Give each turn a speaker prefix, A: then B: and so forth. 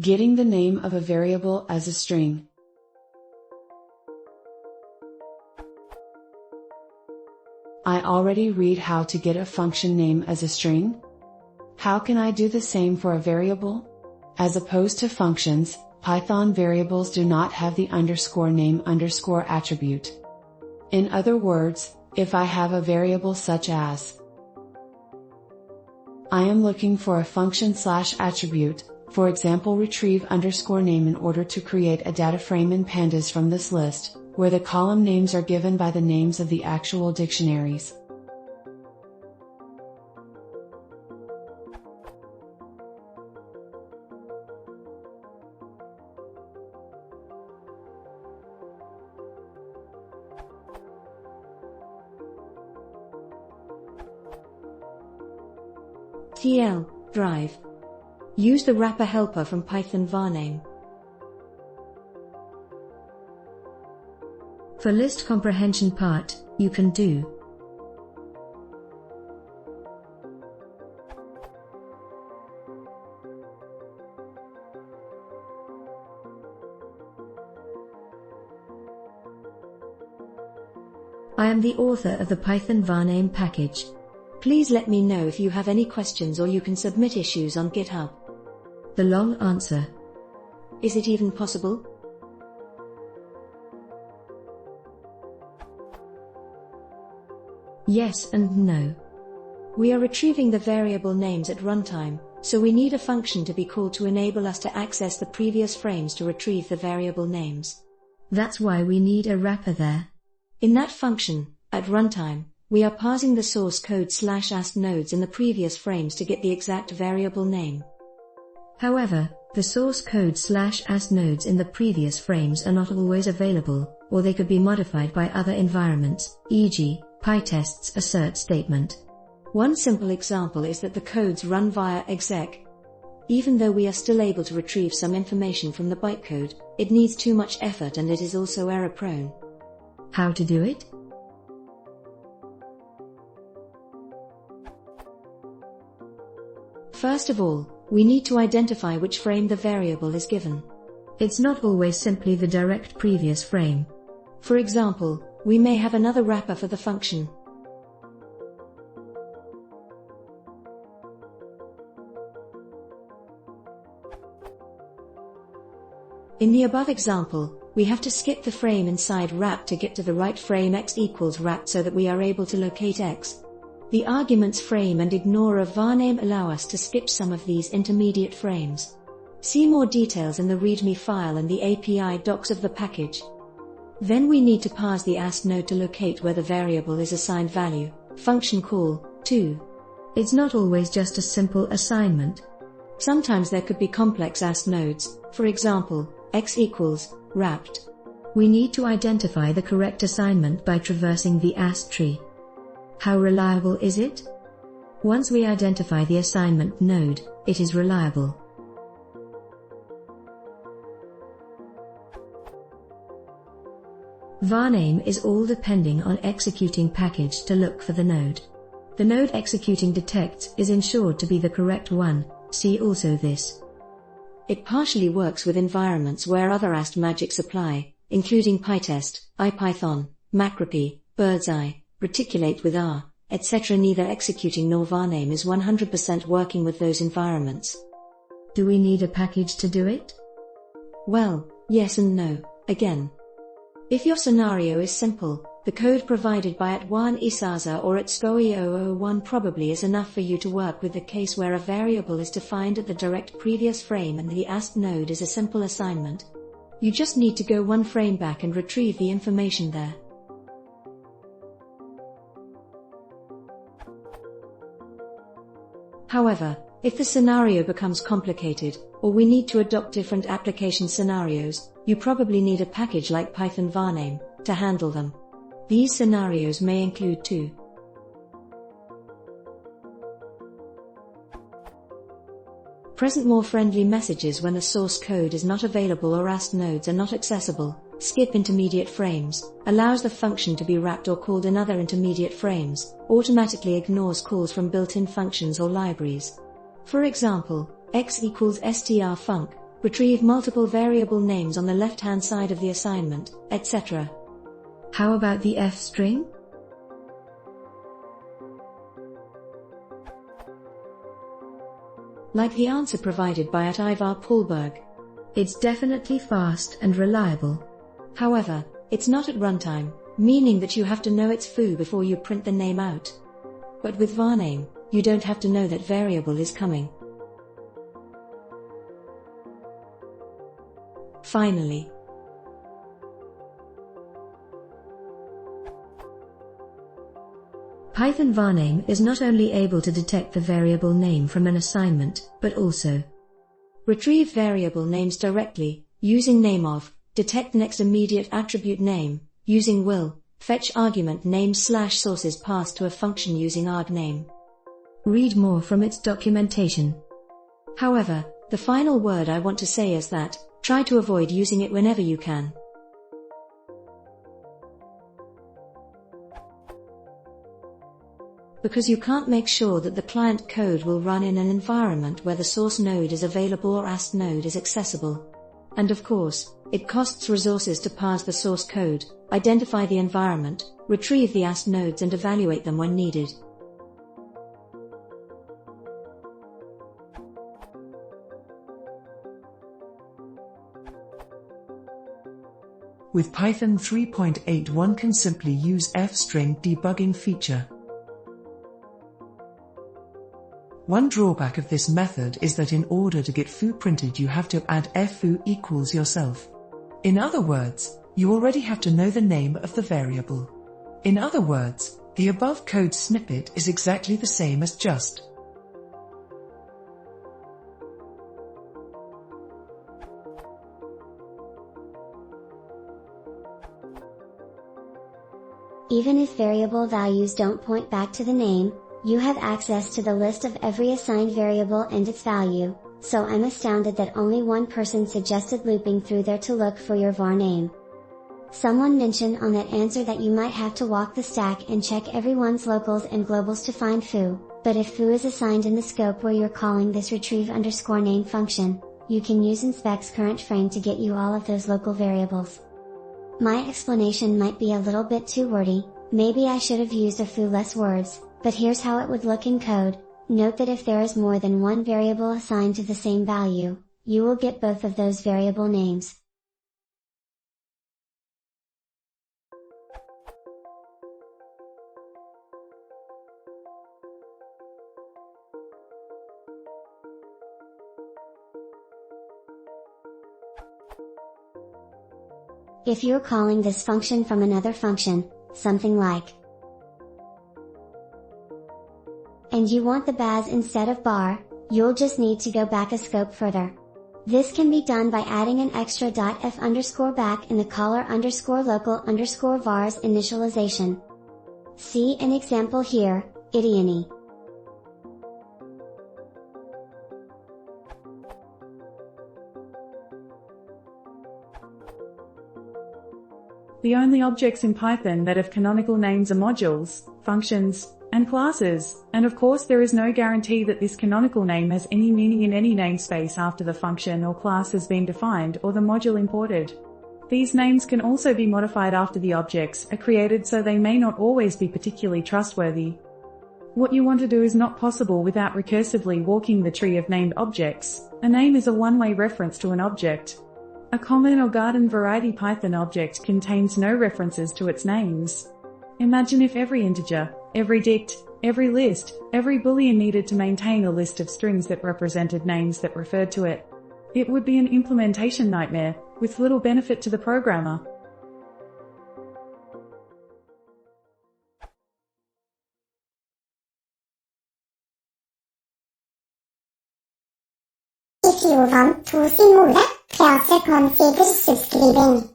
A: Getting the name of a variable as a string. I already read how to get a function name as a string. How can I do the same for a variable? As opposed to functions, Python variables do not have the _name_ attribute. In other words, if I have a variable such as I am looking for a function / attribute, for example retrieve _name, in order to create a data frame in pandas from this list, where the column names are given by the names of the actual dictionaries.
B: TL, drive. Use the wrapper helper from Python varname. For list comprehension part, you can do I am the author of the Python varname package. Please let me know if you have any questions, or you can submit issues on GitHub. The long answer. Is it even possible? Yes and no. We are retrieving the variable names at runtime, so we need a function to be called to enable us to access the previous frames to retrieve the variable names. That's why we need a wrapper there. In that function, at runtime, we are parsing the source code /ast nodes in the previous frames to get the exact variable name. However, the source code /ast nodes in the previous frames are not always available, or they could be modified by other environments, e.g., PyTest's assert statement. One simple example is that the codes run via exec. Even though we are still able to retrieve some information from the bytecode, it needs too much effort and it is also error-prone. How to do it? First of all, we need to identify which frame the variable is given. It's not always simply the direct previous frame. For example, we may have another wrapper for the function. In the above example, we have to skip the frame inside wrap to get to the right frame x equals wrapped so that we are able to locate x. The arguments frame and ignore of varname allow us to skip some of these intermediate frames. See more details in the README file and the API docs of the package. Then we need to parse the ast node to locate where the variable is assigned value, function call, to. It's not always just a simple assignment. Sometimes there could be complex ast nodes, for example, x equals, wrapped. We need to identify the correct assignment by traversing the ast tree. How reliable is it? Once we identify the assignment node, it is reliable. Varname is all depending on executing package to look for the node. The node executing detects is ensured to be the correct one, see also this. It partially works with environments where other ast magics apply, including PyTest, IPython, Macropy, Birdseye, Reticulate with R, etc. Neither executing nor varname is 100% working with those environments. Do we need a package to do it? Well, yes and no, again. If your scenario is simple, the code provided by @1 Isaza or @SCOI 001 probably is enough for you to work with the case where a variable is defined at the direct previous frame and the ast node is a simple assignment. You just need to go one frame back and retrieve the information there. However, if the scenario becomes complicated, or we need to adopt different application scenarios, you probably need a package like Python varname to handle them. These scenarios may include 2. Present more friendly messages when the source code is not available or ast nodes are not accessible. Skip intermediate frames, allows the function to be wrapped or called in other intermediate frames, automatically ignores calls from built-in functions or libraries. For example, x equals strfunc, retrieve multiple variable names on the left-hand side of the assignment, etc. How about the F string? Like the answer provided by Ivar Poulberg. It's definitely fast and reliable. However, it's not at runtime, meaning that you have to know its foo before you print the name out. But with varname, you don't have to know that variable is coming. Finally, Python varname is not only able to detect the variable name from an assignment, but also retrieve variable names directly, using nameof, detect next immediate attribute name, using will, fetch argument name/sources passed to a function using argname. Read more from its documentation. However, the final word I want to say is that, try to avoid using it whenever you can. Because you can't make sure that the client code will run in an environment where the source node is available or AST node is accessible. And of course, it costs resources to parse the source code, identify the environment, retrieve the AST nodes and evaluate them when needed.
C: With Python 3.8 one can simply use fstring debugging feature. One drawback of this method is that in order to get foo printed you have to add foo equals yourself. In other words, you already have to know the name of the variable. In other words, the above code snippet is exactly the same as just.
D: Even if variable values don't point back to the name, you have access to the list of every assigned variable and its value, so I'm astounded that only one person suggested looping through there to look for your var name. Someone mentioned on that answer that you might have to walk the stack and check everyone's locals and globals to find foo, but if foo is assigned in the scope where you're calling this retrieve_name function, you can use inspect's current frame to get you all of those local variables. My explanation might be a little bit too wordy, maybe I should have used a few less words, but here's how it would look in code. Note that if there is more than one variable assigned to the same value, you will get both of those variable names. If you're calling this function from another function, something like, and you want the baz instead of bar, you'll just need to go back a scope further. This can be done by adding an extra .f_back in the caller_local_vars initialization. See an example here, idiony.
E: The only objects in Python that have canonical names are modules, functions, and classes, and of course there is no guarantee that this canonical name has any meaning in any namespace after the function or class has been defined or the module imported. These names can also be modified after the objects are created, so they may not always be particularly trustworthy. What you want to do is not possible without recursively walking the tree of named objects. A name is a one-way reference to an object. A common or garden variety Python object contains no references to its names. Imagine if every integer, every dict, every list, every boolean needed to maintain a list of strings that represented names that referred to it. It would be an implementation nightmare, with little benefit to the programmer.
F: I 4 to sin Ole, Teaterkonfiger subskriving.